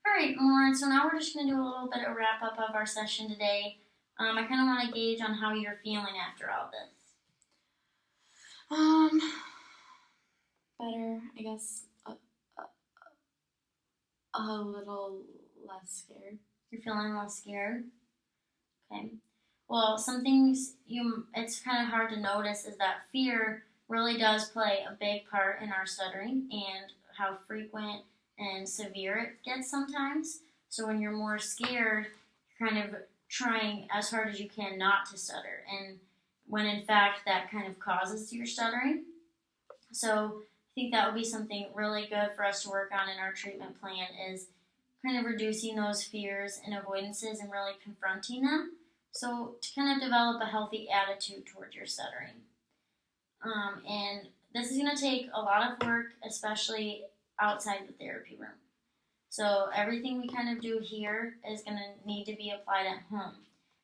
All right, Lauren, so now we're just going to do a little bit of wrap up of our session today. I kind of want to gauge on how you're feeling after all this. Um, Better, I guess. A little less scared. You're feeling less scared? Okay. Well, some things it's kind of hard to notice is that fear really does play a big part in our stuttering and how frequent and severe it gets sometimes. So when you're more scared, you're kind of trying as hard as you can not to stutter, and when in fact that kind of causes your stuttering. So I think that would be something really good for us to work on in our treatment plan is kind of reducing those fears and avoidances and really confronting them. So to kind of develop a healthy attitude towards your stuttering. And this is going to take a lot of work, especially outside the therapy room. So everything we kind of do here is going to need to be applied at home.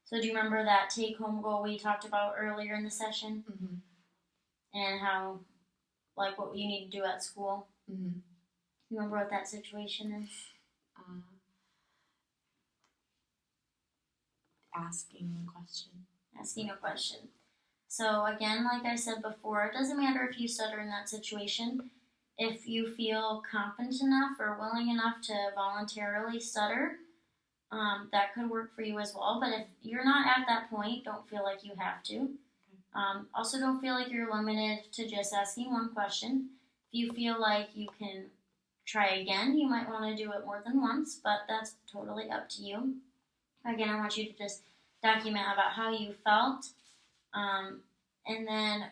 So do you remember that take home goal we talked about earlier in the session? Mm-hmm. And how, like, what you need to do at school? Mm-hmm. You remember what that situation is? Asking a question. Asking a question. So again, like I said before, it doesn't matter if you stutter in that situation. If you feel confident enough or willing enough to voluntarily stutter, that could work for you as well. But if you're not at that point, don't feel like you have to. Also, don't feel like you're limited to just asking one question. If you feel like you can try again, you might want to do it more than once, but that's totally up to you. Again, I want you to just document about how you felt. And then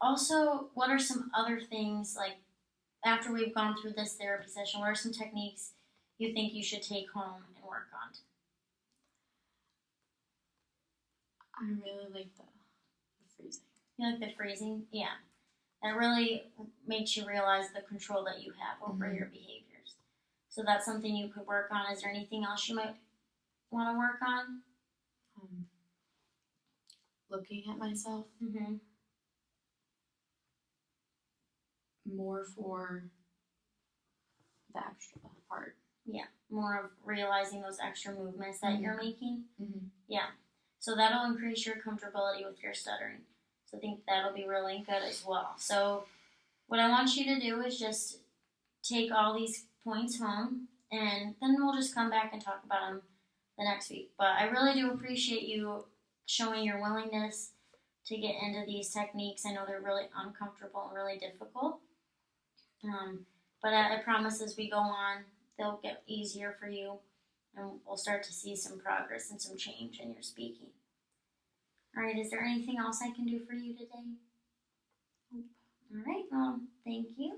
also, what are some other things, like after we've gone through this therapy session, what are some techniques you think you should take home and work on? I really like the freezing. You like the freezing? Yeah. That really makes you realize the control that you have over your behaviors. So that's something you could work on. Is there anything else you might want to work on? Looking at myself more for the extra part. Yeah, more of realizing those extra movements that you're making. Mm-hmm. Yeah, so that'll increase your comfortability with your stuttering. So I think that'll be really good as well. So what I want you to do is just take all these points home, and then we'll just come back and talk about them the next week. But I really do appreciate you showing your willingness to get into these techniques. I know they're really uncomfortable and really difficult. But I promise as we go on, they'll get easier for you, and we'll start to see some progress and some change in your speaking. All right, is there anything else I can do for you today? Nope. All right, well, thank you.